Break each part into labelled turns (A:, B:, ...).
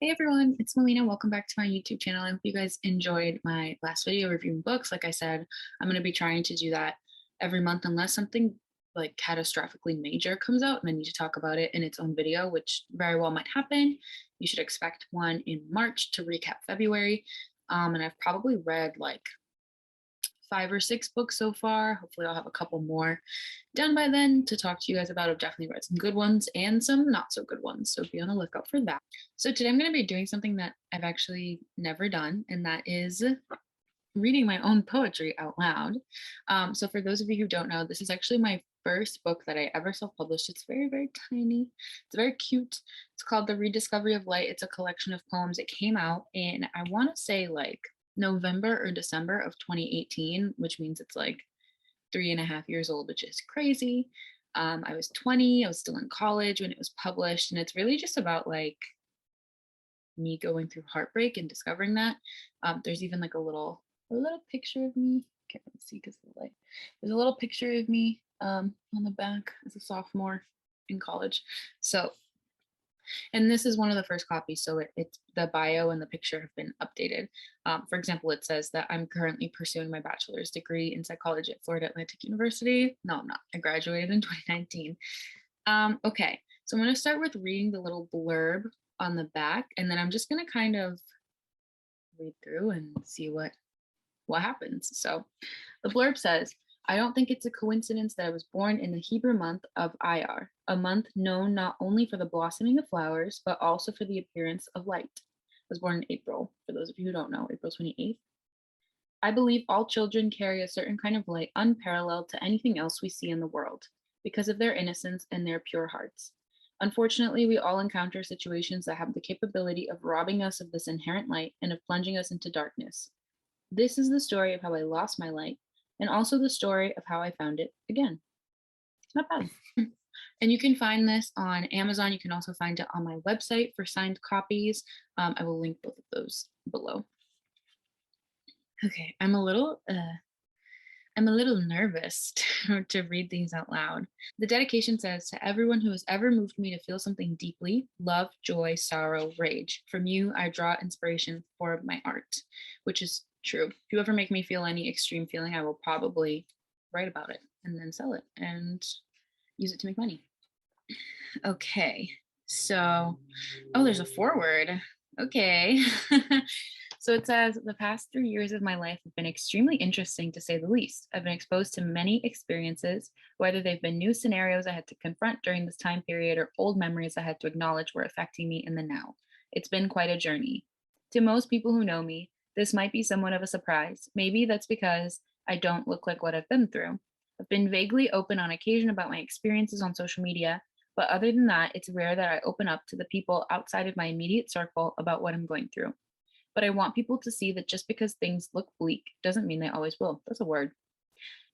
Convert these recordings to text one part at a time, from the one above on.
A: Hey everyone, it's Melina. Welcome back to my YouTube channel. I hope you guys enjoyed my last video reviewing books. Like I said, I'm going to be trying to do that every month unless something like catastrophically major comes out and I need to talk about it in its own video, which very well might happen. You should expect one in March to recap February. And I've probably read like 5 or 6 books so far. Hopefully I'll have a couple more done by then to talk to you guys about. I've definitely read some good ones and some not so good ones, so be on the lookout for that. So today I'm going to be doing something that I've actually never done, and that is reading my own poetry out loud. So for those of you who don't know, this is actually my first book that I ever self-published. It's very, very tiny. It's very cute. It's called The Rediscovery of Light. It's a collection of poems. It came out in, I want to say, like November or December of 2018, which means it's like 3.5 years old, which is crazy. I was 20, I was still in college when it was published, and it's really just about like me going through heartbreak and discovering that. There's even like a little picture of me. Can't really see because of the light. There's a little picture of me on the back as a sophomore in college. So, and this is one of the first copies, so it's the bio and the picture have been updated. For example, it says that I'm currently pursuing my bachelor's degree in psychology at Florida Atlantic University. No, I'm not. I graduated in 2019. Okay, so I'm going to start with reading the little blurb on the back, and then I'm just going to kind of read through and see what happens. So the blurb says, I don't think it's a coincidence that I was born in the Hebrew month of Iyar, a month known not only for the blossoming of flowers, but also for the appearance of light. I was born in April, for those of you who don't know, April 28th. I believe all children carry a certain kind of light unparalleled to anything else we see in the world, because of their innocence and their pure hearts. Unfortunately, we all encounter situations that have the capability of robbing us of this inherent light and of plunging us into darkness. This is the story of how I lost my light, and also the story of how I found it again. Not bad. And you can find this on Amazon. You can also find it on my website for signed copies. I will link both of those below. Okay, I'm a little nervous to read these out loud. The dedication says, to everyone who has ever moved me to feel something deeply, love, joy, sorrow, rage. From you, I draw inspiration for my art, which is true. If you ever make me feel any extreme feeling, I will probably write about it and then sell it and use it to make money. Okay, so, oh, there's a foreword. Okay. So it says, the past 3 years of my life have been extremely interesting to say the least. I've been exposed to many experiences, whether they've been new scenarios I had to confront during this time period or old memories I had to acknowledge were affecting me in the now. It's been quite a journey. To most people who know me, this might be somewhat of a surprise. Maybe that's because I don't look like what I've been through. I've been vaguely open on occasion about my experiences on social media, but other than that, it's rare that I open up to the people outside of my immediate circle about what I'm going through. But I want people to see that just because things look bleak doesn't mean they always will. That's a word.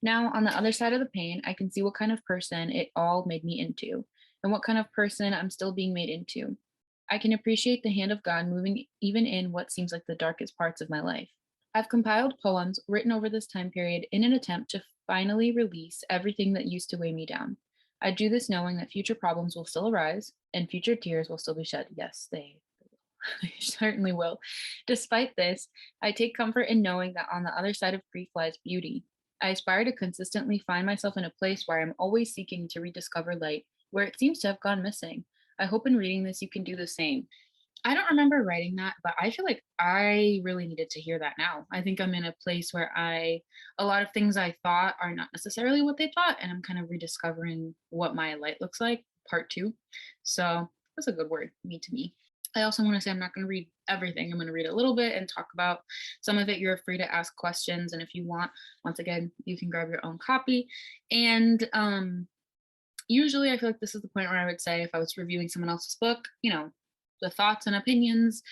A: Now, on the other side of the pain, I can see what kind of person it all made me into and what kind of person I'm still being made into. I can appreciate the hand of God moving even in what seems like the darkest parts of my life. I've compiled poems written over this time period in an attempt to finally release everything that used to weigh me down. I do this knowing that future problems will still arise and future tears will still be shed. Yes, they certainly will. Despite this, I take comfort in knowing that on the other side of grief lies beauty. I aspire to consistently find myself in a place where I'm always seeking to rediscover light, where it seems to have gone missing. I hope in reading this you can do the same. I don't remember writing that, but I feel like I really needed to hear that now. I think I'm in a place where a lot of things I thought are not necessarily what they thought, and I'm kind of rediscovering what my light looks like, part two. So that's a good word, me to me. I also want to say I'm not going to read everything. I'm going to read a little bit and talk about some of it. You're free to ask questions. And if you want, once again, you can grab your own copy. And usually I feel like this is the point where I would say if I was reviewing someone else's book, the thoughts and opinions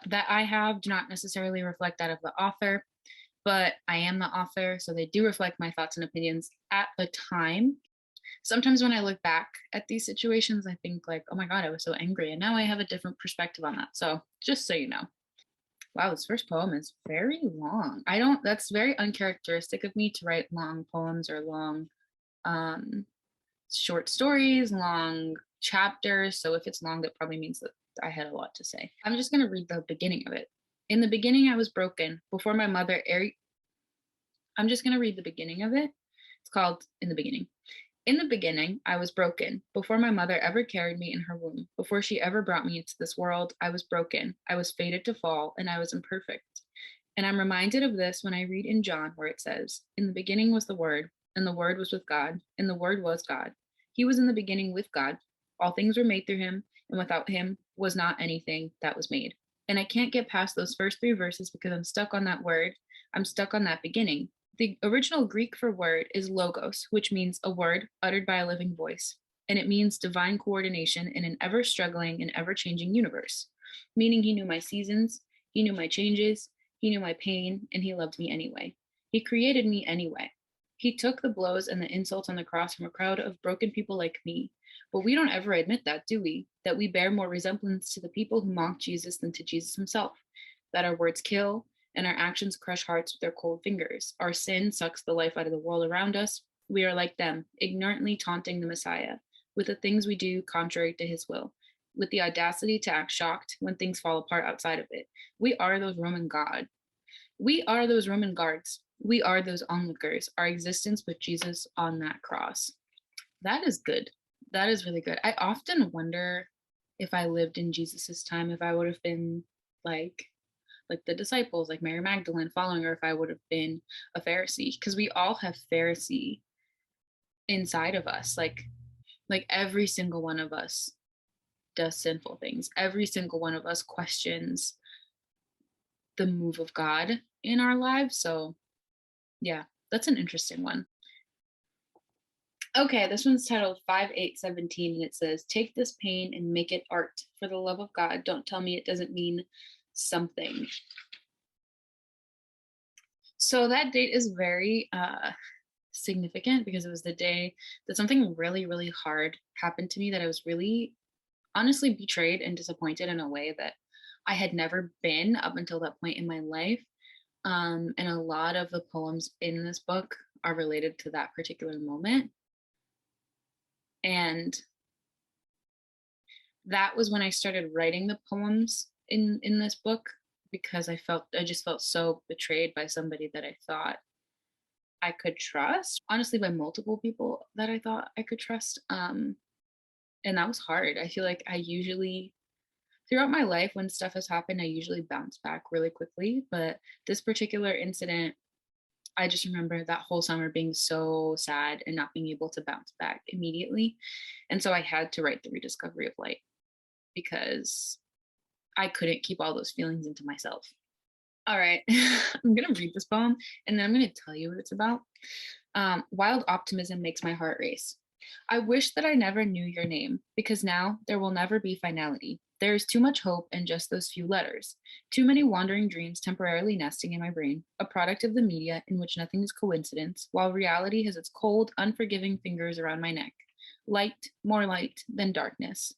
A: that I have do not necessarily reflect that of the author, but I am the author. So they do reflect my thoughts and opinions at the time. Sometimes when I look back at these situations, I think like, oh my God, I was so angry. And now I have a different perspective on that. So just so you know. Wow, this first poem is very long. That's very uncharacteristic of me to write long poems or long short stories, long chapters. So if it's long, that probably means that I had a lot to say. I'm just going to read the beginning of it. In the beginning, I was broken. Before my mother, I'm just going to read the beginning of it. It's called In the Beginning. In the beginning, I was broken. Before my mother ever carried me in her womb, before she ever brought me into this world, I was broken. I was fated to fall, and I was imperfect. And I'm reminded of this when I read in John, where it says, In the beginning was the Word, and the Word was with God, and the Word was God. He was in the beginning with God. All things were made through him, and without him was not anything that was made. And I can't get past those first three verses because I'm stuck on that word. I'm stuck on that beginning. The original Greek for word is logos, which means a word uttered by a living voice. And it means divine coordination in an ever struggling and ever changing universe, meaning he knew my seasons, he knew my changes, he knew my pain, and he loved me anyway. He created me anyway. He took the blows and the insults on the cross from a crowd of broken people like me. But we don't ever admit that, do we? That we bear more resemblance to the people who mocked Jesus than to Jesus himself. That our words kill, and our actions crush hearts with their cold fingers. Our sin sucks the life out of the world around us. We are like them, ignorantly taunting the Messiah with the things we do contrary to his will, with the audacity to act shocked when things fall apart outside of it. We are those Roman God. We are those Roman guards. We are those onlookers. Our existence with Jesus on that cross. That is good. That is really good. I often wonder if I lived in Jesus's time, if I would have been like the disciples, like Mary Magdalene following, or if I would have been a Pharisee, because we all have Pharisee inside of us. Like every single one of us does sinful things. Every single one of us questions the move of God in our lives. So yeah, that's an interesting one. Okay, this one's titled 5817, and it says, Take this pain and make it art. For the love of God, don't tell me it doesn't mean something. So that date is very significant because it was the day that something really, really hard happened to me, that I was really honestly betrayed and disappointed in a way that I had never been up until that point in my life. And a lot of the poems in this book are related to that particular moment. And that was when I started writing the poems in this book, because I just felt so betrayed by somebody that I thought I could trust, honestly, by multiple people that I thought I could trust. And that was hard. I feel like I usually, throughout my life, when stuff has happened, I usually bounce back really quickly. But this particular incident, I just remember that whole summer being so sad and not being able to bounce back immediately. And so I had to write The Rediscovery of Light because I couldn't keep all those feelings into myself. All right, I'm going to read this poem and then I'm going to tell you what it's about. Wild optimism makes my heart race. I wish that I never knew your name, because now there will never be finality. There is too much hope in just those few letters. Too many wandering dreams temporarily nesting in my brain, a product of the media in which nothing is coincidence, while reality has its cold, unforgiving fingers around my neck. Light, more light than darkness.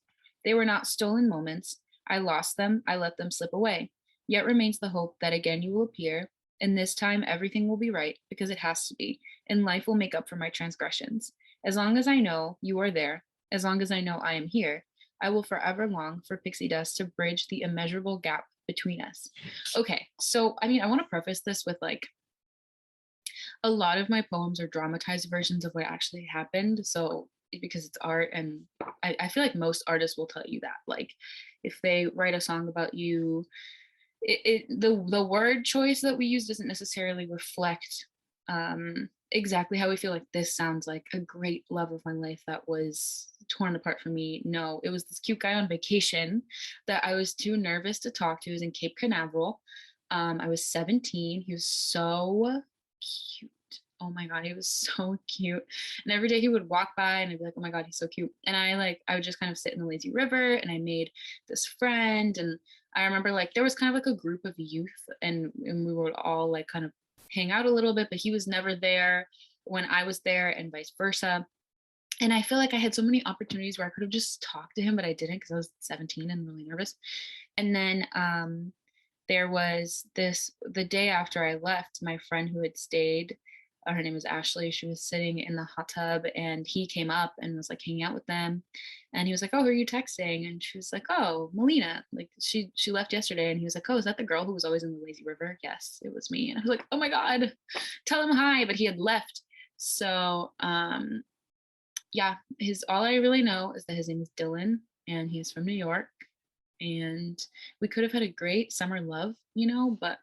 A: They were not stolen moments. I lost them, I let them slip away. Yet remains the hope that again you will appear, and this time everything will be right, because it has to be, and life will make up for my transgressions. As long as I know you are there, as long as I know I am here, I will forever long for pixie dust to bridge the immeasurable gap between us. Okay, so I mean, I want to preface this with like, a lot of my poems are dramatized versions of what actually happened. So because it's art, and I feel like most artists will tell you that. Like if they write a song about you, the word choice that we use doesn't necessarily reflect exactly how we feel. Like, this sounds like a great love of my life that was torn apart from me. No, it was this cute guy on vacation that I was too nervous to talk to. He was in Cape Canaveral. I was 17. He was so cute. Oh my God, he was so cute. And every day he would walk by and I'd be like, oh my God, he's so cute. And I would just kind of sit in the lazy river, and I made this friend. And I remember like there was kind of like a group of youth, and we would all like kind of hang out a little bit, but he was never there when I was there, and vice versa. And I feel like I had so many opportunities where I could have just talked to him, but I didn't because I was 17 and really nervous. And then there was the day after I left, my friend who had stayed Her name was Ashley. She was sitting in the hot tub and he came up and was like hanging out with them. And he was like, "Oh, who are you texting?" And she was like, "Oh, Melina. Like she left yesterday." And he was like, "Oh, is that the girl who was always in the lazy river?" "Yes, it was me." And I was like, "Oh my God, tell him hi." But he had left. So yeah, his all I really know is that his name is Dylan and he's from New York. And we could have had a great summer love, but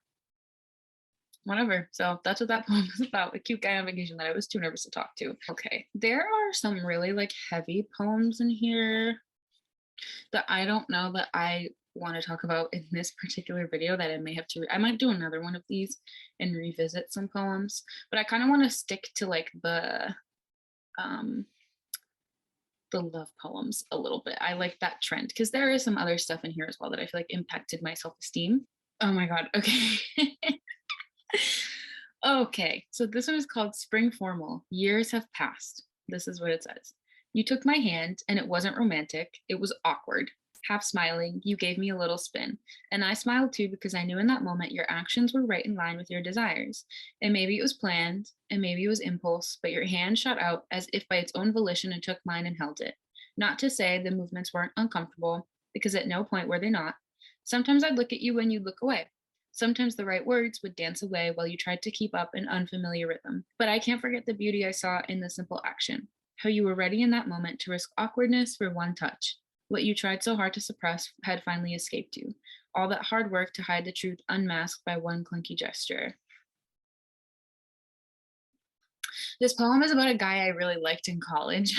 A: whatever. So that's what that poem is about. A cute guy on vacation that I was too nervous to talk to. Okay. There are some really like heavy poems in here that I don't know that I want to talk about in this particular video that I may have to I might do another one of these and revisit some poems, but I kind of want to stick to like um the love poems a little bit. I like that trend because there is some other stuff in here as well that I feel like impacted my self-esteem. Oh my God. Okay. Okay, so this one is called Spring Formal. Years have passed. This is what it says. You took my hand, and it wasn't romantic. It was awkward. Half smiling, you gave me a little spin. And I smiled too because I knew in that moment your actions were right in line with your desires. And maybe it was planned, and maybe it was impulse, but your hand shot out as if by its own volition and took mine and held it. Not to say the movements weren't uncomfortable, because at no point were they not. Sometimes I'd look at you when you'd look away. Sometimes the right words would dance away while you tried to keep up an unfamiliar rhythm. But I can't forget the beauty I saw in the simple action. How you were ready in that moment to risk awkwardness for one touch. What you tried so hard to suppress had finally escaped you. All that hard work to hide the truth unmasked by one clunky gesture. This poem is about a guy I really liked in college.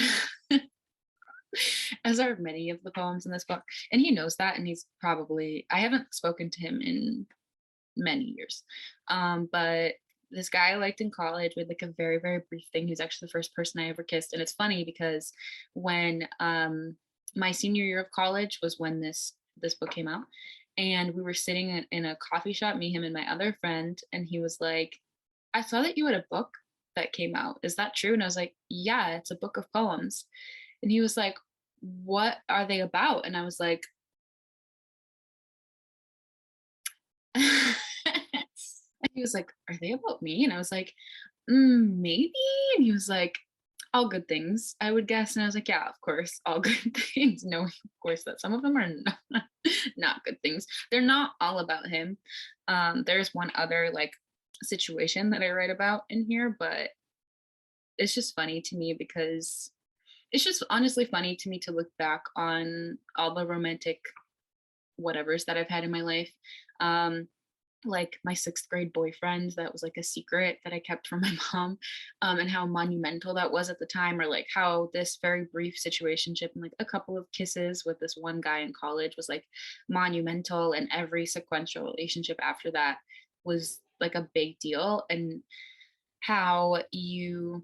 A: As are many of the poems in this book. And he knows that, and I haven't spoken to him in many years. But this guy I liked in college with like a very, very brief thing. He was actually the first person I ever kissed. And it's funny because when my senior year of college was when this book came out. And we were sitting in a coffee shop, me, him, and my other friend. And he was like, "I saw that you had a book that came out. Is that true?" And I was like, "Yeah, it's a book of poems." And he was like, "What are they about?" And I was like, and he was like, "Are they about me?" And I was like, Maybe." And he was like, "All good things, I would guess." And I was like, "Yeah, of course, all good things." Knowing, of course, that some of them are not good things. They're not all about him. There's one other like situation that I write about in here, but it's just funny to me because it's just honestly funny to me to look back on all the romantic whatevers that I've had in my life. Um, like my sixth grade boyfriend that was like a secret that I kept from my mom, and how monumental that was at the time, or like how this very brief situationship and like a couple of kisses with this one guy in college was like monumental, and every sequential relationship after that was like a big deal, and how you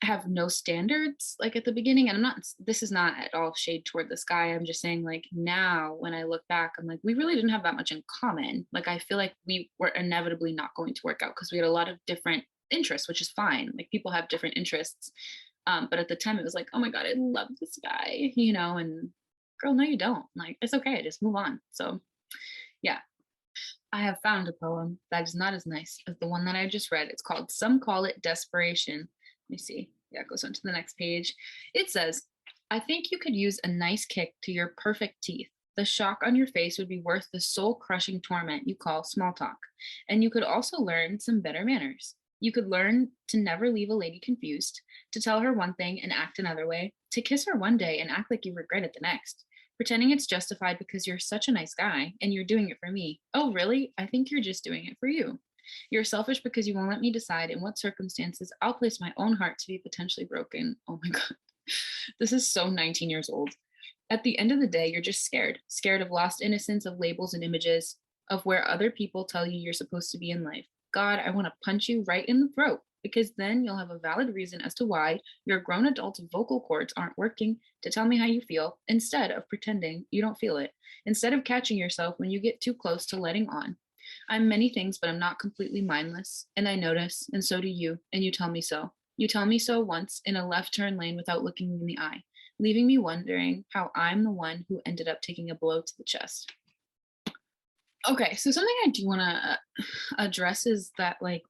A: have no standards like at the beginning. And this is not at all shade toward this guy. I'm just saying like now when I look back, I'm like, we really didn't have that much in common. Like I feel like we were inevitably not going to work out because we had a lot of different interests, which is fine. Like people have different interests. But at the time it was like, oh my God, I love this guy, and girl, no, you don't. Like, it's okay, just move on. So yeah. I have found a poem that is not as nice as the one that I just read. It's called Some Call It Desperation. Let me see. Yeah, it goes on to the next page. It says, I think you could use a nice kick to your perfect teeth. The shock on your face would be worth the soul crushing torment you call small talk. And you could also learn some better manners. You could learn to never leave a lady confused, to tell her one thing and act another way, to kiss her one day and act like you regret it the next, pretending it's justified because you're such a nice guy and you're doing it for me. Oh, really? I think you're just doing it for you. You're selfish because you won't let me decide in what circumstances I'll place my own heart to be potentially broken. Oh my God. This is so 19 years old. At the end of the day, you're just scared of lost innocence, of labels and images, of where other people tell you you're supposed to be in life. God, I want to punch you right in the throat, because then you'll have a valid reason as to why your grown adult vocal cords aren't working to tell me how you feel, instead of pretending you don't feel it, instead of catching yourself when you get too close to letting on. I'm many things, but I'm not completely mindless, and I notice, and so do you, and you tell me so. You tell me so once in a left turn lane without looking me in the eye, leaving me wondering how I'm the one who ended up taking a blow to the chest. Okay, so something I do want to address is that like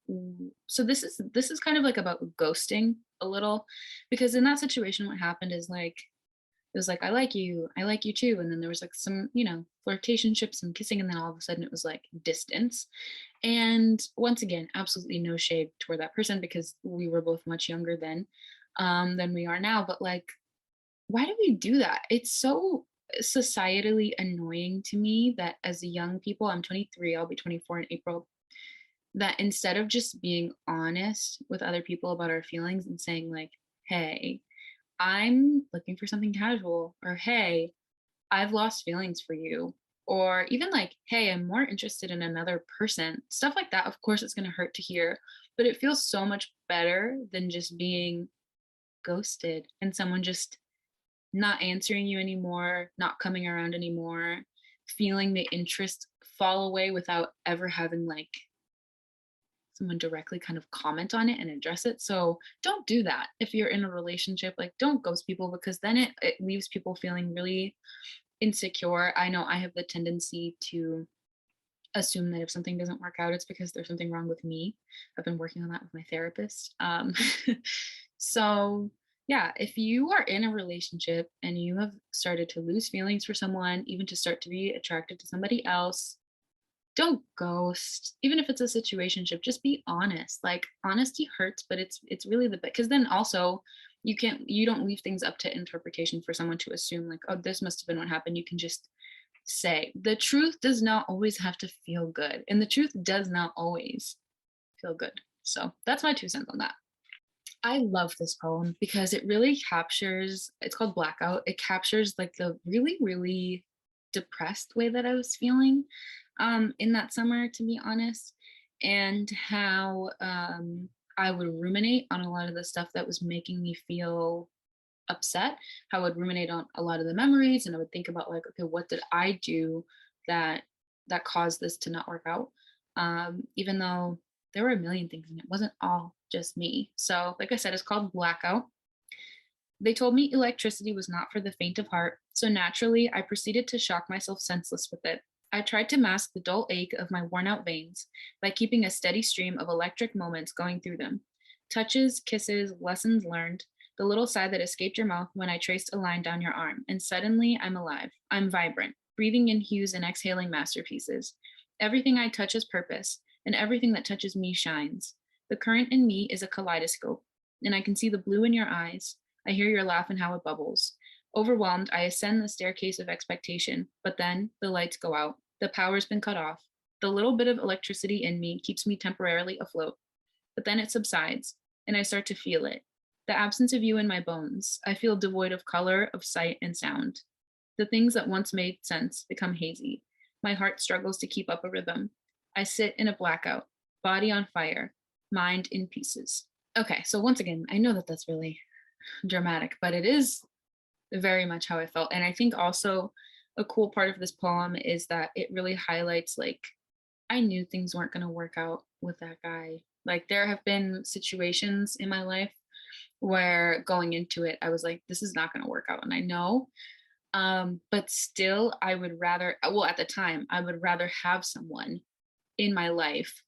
A: so this is kind of like about ghosting a little, because in that situation what happened is like it was like I like you too, and then there was like some, flirtationship, some kissing, and then all of a sudden it was like distance. And once again, absolutely no shade toward that person because we were both much younger then than we are now, but like why do we do that? It's so societally annoying to me that as a young people, I'm 23, I'll be 24 in April, that instead of just being honest with other people about our feelings and saying like, "Hey, I'm looking for something casual," or "Hey, I've lost feelings for you," or even like, "Hey, I'm more interested in another person." Stuff like that, of course it's going to hurt to hear, but it feels so much better than just being ghosted and someone just not answering you anymore, not coming around anymore, feeling the interest fall away without ever having like someone directly kind of comment on it and address it. So don't do that. If you're in a relationship, like don't ghost people because then it leaves people feeling really insecure. I know I have the tendency to assume that if something doesn't work out, it's because there's something wrong with me. I've been working on that with my therapist. So, yeah, if you are in a relationship and you have started to lose feelings for someone, even to start to be attracted to somebody else, don't ghost. Even if it's a situationship, just be honest. Like honesty hurts, but it's really the because then also you don't leave things up to interpretation for someone to assume like, oh, this must have been what happened. You can just say the truth does not always have to feel good, and the truth does not always feel good. So that's my 2 cents on that. I love this poem because it really captures, it's called Blackout. It captures like the really, really depressed way that I was feeling in that summer, to be honest, and how I would ruminate on a lot of the stuff that was making me feel upset. How I would ruminate on a lot of the memories, and I would think about like, okay, what did I do that caused this to not work out? Even though there were a million things and it wasn't all just me. So, like I said, it's called Blackout. They told me electricity was not for the faint of heart, so naturally I proceeded to shock myself senseless with it. I tried to mask the dull ache of my worn out veins by keeping a steady stream of electric moments going through them. Touches, kisses, lessons learned, the little sigh that escaped your mouth when I traced a line down your arm, and suddenly I'm alive. I'm vibrant, breathing in hues and exhaling masterpieces. Everything I touch has purpose, and everything that touches me shines. The current in me is a kaleidoscope, and I can see the blue in your eyes. I hear your laugh and how it bubbles. Overwhelmed, I ascend the staircase of expectation, but then the lights go out. The power's been cut off. The little bit of electricity in me keeps me temporarily afloat, but then it subsides, and I start to feel it. The absence of you in my bones. I feel devoid of color, of sight, and sound. The things that once made sense become hazy. My heart struggles to keep up a rhythm. I sit in a blackout, body on fire, mind in pieces. Okay, so once again, I know that that's really dramatic, but it is very much how I felt. And I think also a cool part of this poem is that it really highlights like I knew things weren't going to work out with that guy. Like there have been situations in my life where going into it I was like this is not going to work out, and I know, but still I would rather, well at the time I would rather have someone in my life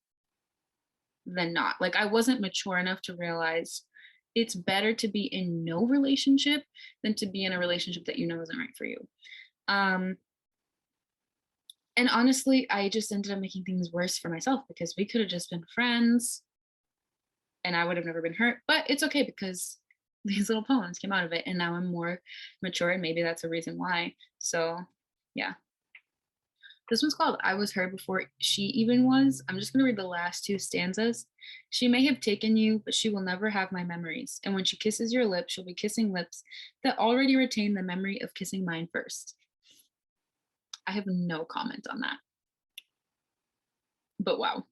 A: than not. Like I wasn't mature enough to realize it's better to be in no relationship than to be in a relationship that you know isn't right for you. Um, and honestly, I just ended up making things worse for myself because we could have just been friends and I would have never been hurt. But it's okay because these little poems came out of it and now I'm more mature and maybe that's a reason why. So yeah. This one's called I Was Her Before She Even Was. I'm just going to read the last 2 stanzas. She may have taken you, but she will never have my memories. And when she kisses your lips, she'll be kissing lips that already retain the memory of kissing mine first. I have no comment on that. But wow.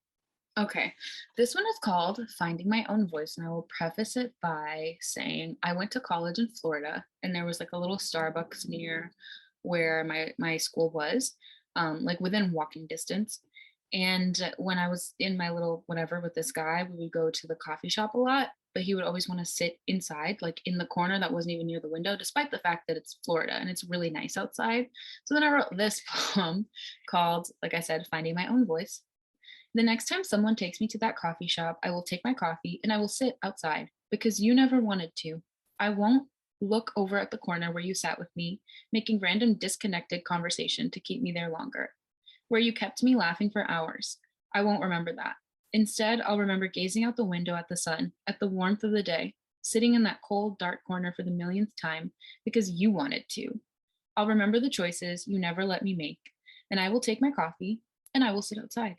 A: Okay. This one is called Finding My Own Voice. And I will preface it by saying I went to college in Florida and there was like a little Starbucks near where my school was, like within walking distance. And when I was in my little whatever with this guy, we would go to the coffee shop a lot. but he would always want to sit inside, like in the corner that wasn't even near the window, despite the fact that it's Florida and it's really nice outside. So then I wrote this poem called, like I said, Finding My Own Voice. The next time someone takes me to that coffee shop, I will take my coffee and I will sit outside because you never wanted to. I won't look over at the corner where you sat with me, making random disconnected conversation to keep me there longer, where you kept me laughing for hours. I won't remember that. Instead, I'll remember gazing out the window at the sun, at the warmth of the day, sitting in that cold, dark corner for the millionth time because you wanted to. I'll remember the choices you never let me make, and I will take my coffee and I will sit outside.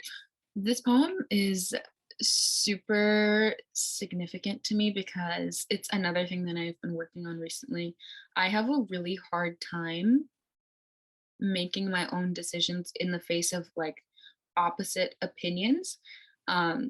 A: This poem is super significant to me because it's another thing that I've been working on recently. I have a really hard time making my own decisions in the face of like opposite opinions.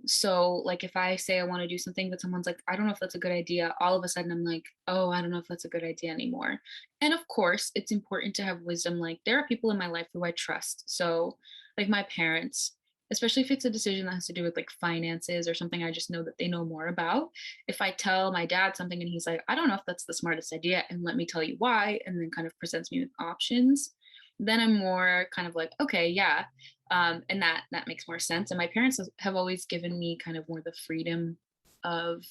A: So like if I say I want to do something but someone's like, I don't know if that's a good idea, all of a sudden I'm like, oh, I don't know if that's a good idea anymore. And of course, it's important to have wisdom. Like there are people in my life who I trust. So like my parents, especially if it's a decision that has to do with like finances or something I just know that they know more about. If I tell my dad something and he's like, I don't know if that's the smartest idea, and let me tell you why, and then kind of presents me with options, then I'm more kind of like, okay, yeah, and that makes more sense. And my parents have always given me kind of more the freedom of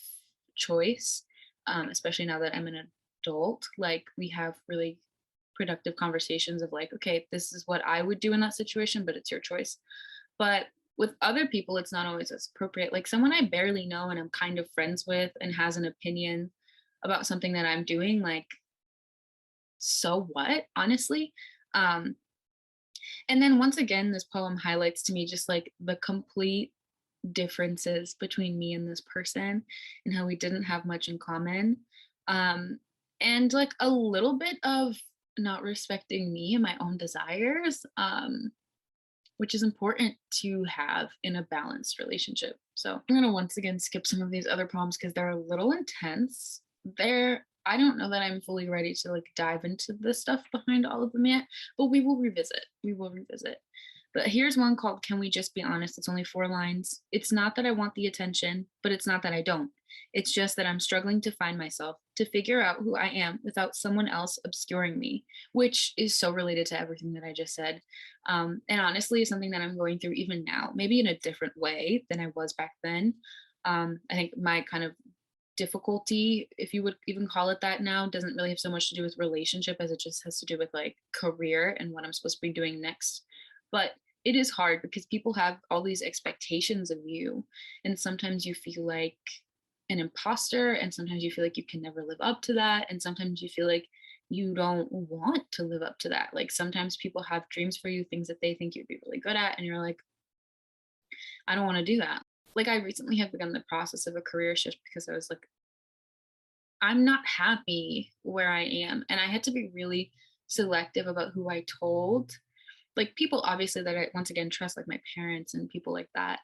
A: choice, especially now that I'm an adult. Like we have really productive conversations of like, okay, this is what I would do in that situation, but it's your choice. But with other people, it's not always as appropriate. Like someone I barely know and I'm kind of friends with and has an opinion about something that I'm doing, like, so what, honestly? Um, and then once again, this poem highlights to me just like the complete differences between me and this person and how we didn't have much in common. Um, and like a little bit of not respecting me and my own desires, which is important to have in a balanced relationship. So I'm going to once again skip some of these other poems because they're a little intense. I don't know that I'm fully ready to like dive into the stuff behind all of them yet, but we will revisit. We will revisit. But here's one called Can We Just Be Honest? It's only 4 lines. It's not that I want the attention, but it's not that I don't. It's just that I'm struggling to find myself, to figure out who I am without someone else obscuring me, which is so related to everything that I just said. And honestly, is something that I'm going through even now, maybe in a different way than I was back then. I think my kind of difficulty, if you would even call it that now, doesn't really have so much to do with relationship as it just has to do with like career and what I'm supposed to be doing next. But it is hard because people have all these expectations of you. And sometimes you feel like an imposter, and sometimes you feel like you can never live up to that. And sometimes you feel like you don't want to live up to that. Like sometimes people have dreams for you, things that they think you'd be really good at, and you're like, I don't want to do that. Like I recently have begun the process of a career shift because I was like, I'm not happy where I am. And I had to be really selective about who I told. Like people obviously that I once again trust, like my parents and people like that.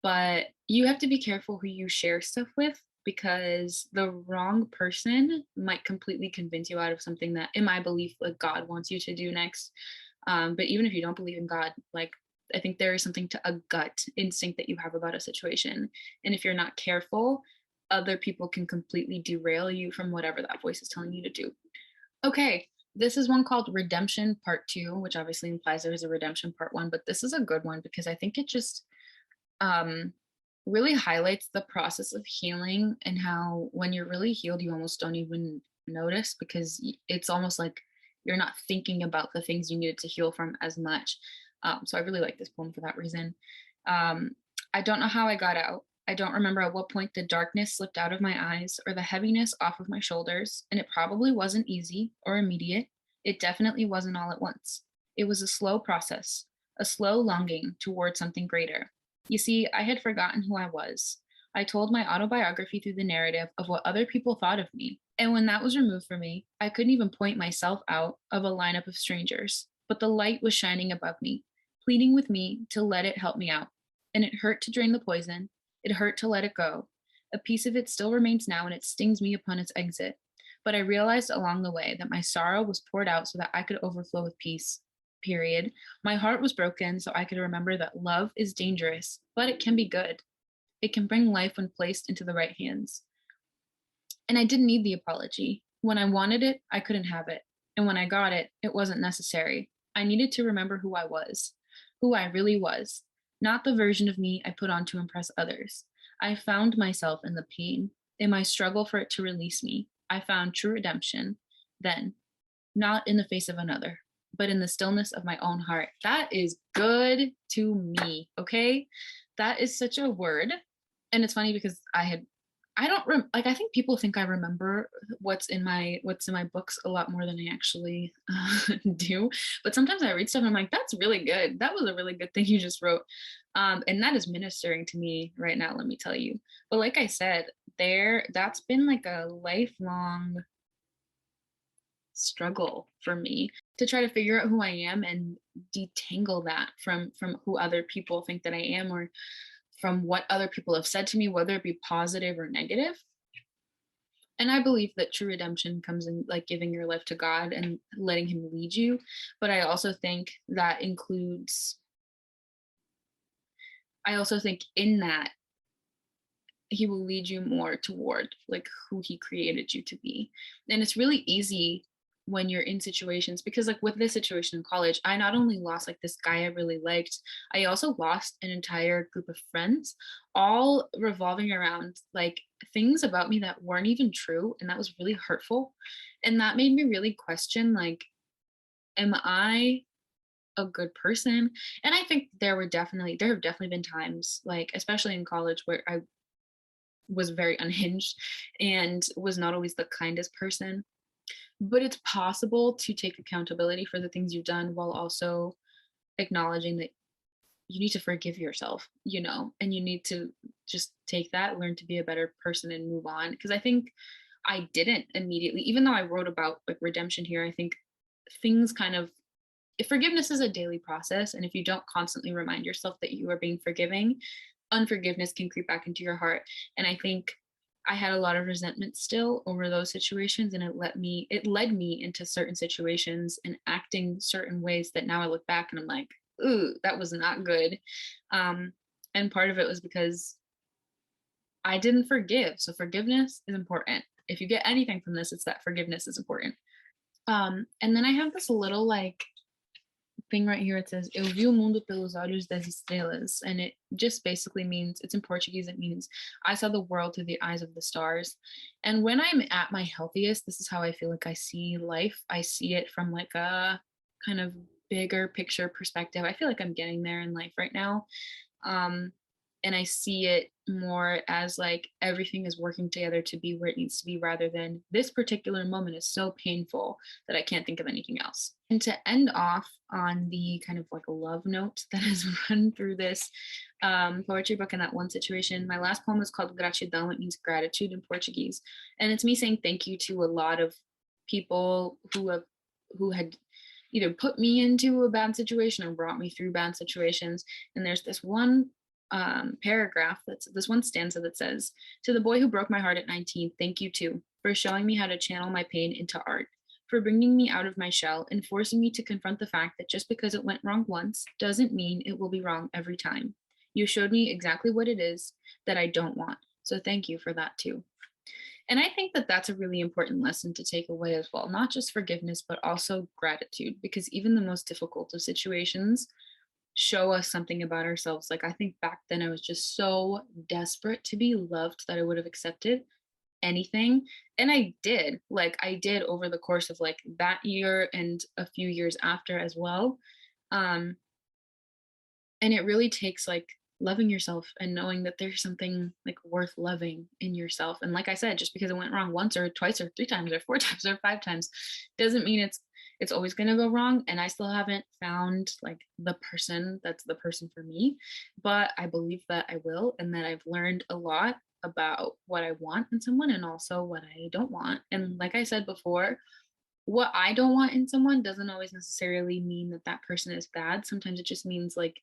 A: But you have to be careful who you share stuff with because the wrong person might completely convince you out of something that, in my belief, like God wants you to do next. But even if you don't believe in God, like I think there is something to a gut instinct that you have about a situation. And if you're not careful, other people can completely derail you from whatever that voice is telling you to do. Okay, this is one called Redemption Part 2, which obviously implies there is a redemption Part 1, but this is a good one because I think it just um, really highlights the process of healing and how when you're really healed, you almost don't even notice because it's almost like you're not thinking about the things you needed to heal from as much. So I really like this poem for that reason. Um, I don't know how I got out. I don't remember at what point the darkness slipped out of my eyes or the heaviness off of my shoulders, and it probably wasn't easy or immediate. It definitely wasn't all at once. It was a slow process, a slow longing toward something greater. You see, I had forgotten who I was. I told my autobiography through the narrative of what other people thought of me. And when that was removed from me, I couldn't even point myself out of a lineup of strangers. But the light was shining above me, pleading with me to let it help me out. And it hurt to drain the poison. It hurt to let it go. A piece of it still remains now, and it stings me upon its exit. But I realized along the way that my sorrow was poured out so that I could overflow with peace. Period. My heart was broken so I could remember that love is dangerous, but it can be good. It can bring life when placed into the right hands. And I didn't need the apology. When I wanted it, I couldn't have it. And when I got it, it wasn't necessary. I needed to remember who I was, who I really was, not the version of me I put on to impress others. I found myself in the pain, in my struggle for it to release me. I found true redemption then, not in the face of another, but in the stillness of my own heart. That is good to me, okay? That is such a word. And it's funny because I don't like, I think people think I remember what's in my books a lot more than I actually do. But sometimes I read stuff and I'm like, that's really good. That was a really good thing you just wrote. And that is ministering to me right now, let me tell you. But like I said, that's been like a lifelong struggle for me to try to figure out who I am and detangle that from who other people think that I am, or from what other people have said to me, whether it be positive or negative. And I believe that true redemption comes in like giving your life to God and letting him lead you. But I also think in that he will lead you more toward like who he created you to be. And it's really easy when you're in situations, because like with this situation in college, I not only lost like this guy I really liked, I also lost an entire group of friends, all revolving around like things about me that weren't even true, and that was really hurtful. And that made me really question, like, am I a good person? And I think there have definitely been times, like especially in college, where I was very unhinged and was not always the kindest person. But it's possible to take accountability for the things you've done while also acknowledging that you need to forgive yourself, and you need to just take that, learn to be a better person and move on. Because I think I didn't immediately, even though I wrote about like redemption here, I think things kind of, if forgiveness is a daily process, and if you don't constantly remind yourself that you are being forgiving, unforgiveness can creep back into your heart. And I think I had a lot of resentment still over those situations, and it led me into certain situations and acting certain ways that now I look back and I'm like, ooh, that was not good. Um, and part of it was because I didn't forgive. So forgiveness is important. If you get anything from this, it's that forgiveness is important. And then I have this little like thing right here. It says Eu vi o mundo pelos olhos das estrelas, and it just basically means, it's in Portuguese, it means I saw the world through the eyes of the stars. And when I'm at my healthiest, this is how I feel like I see life. I see it from like a kind of bigger picture perspective. I feel like I'm getting there in life right now. Um, and I see it more as like everything is working together to be where it needs to be, rather than this particular moment is so painful that I can't think of anything else. And to end off on the kind of like a love note that has run through this poetry book and that one situation, my last poem is called Gratidão. It means gratitude in Portuguese. And it's me saying thank you to a lot of people who had either put me into a bad situation or brought me through bad situations. And there's this one paragraph, that's this one stanza that says, to the boy who broke my heart at 19, thank you too, for showing me how to channel my pain into art, for bringing me out of my shell and forcing me to confront the fact that just because it went wrong once doesn't mean it will be wrong every time. You showed me exactly what it is that I don't want. So thank you for that too. And I think that that's a really important lesson to take away as well, not just forgiveness, but also gratitude, because even the most difficult of situations show us something about ourselves. Like, I think back then I was just so desperate to be loved that I would have accepted anything. And I did over the course of like that year and a few years after as well. Um, and it really takes like loving yourself and knowing that there's something like worth loving in yourself. And like I said, just because it went wrong once or twice or three times or four times or five times doesn't mean it's always going to go wrong. And I still haven't found like the person that's the person for me, but I believe that I will, and that I've learned a lot about what I want in someone and also what I don't want. And like I said before, what I don't want in someone doesn't always necessarily mean that that person is bad. Sometimes it just means like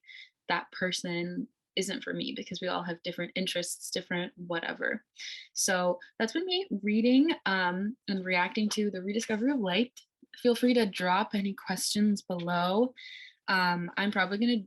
A: that person isn't for me, because we all have different interests, different whatever. So that's been me reading and reacting to the Rediscovery of Light. Feel free to drop any questions below. I'm probably going to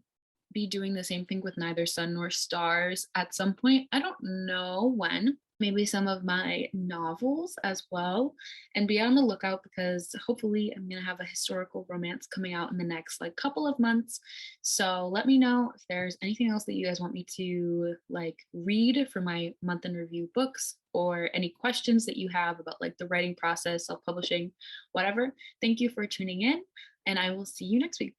A: be doing the same thing with Neither Sun Nor Stars at some point. I don't know when, maybe some of my novels as well, and be on the lookout because hopefully I'm going to have a historical romance coming out in the next like couple of months. So let me know if there's anything else that you guys want me to like read for my month in review books, or any questions that you have about like the writing process, self-publishing, whatever. Thank you for tuning in, and I will see you next week.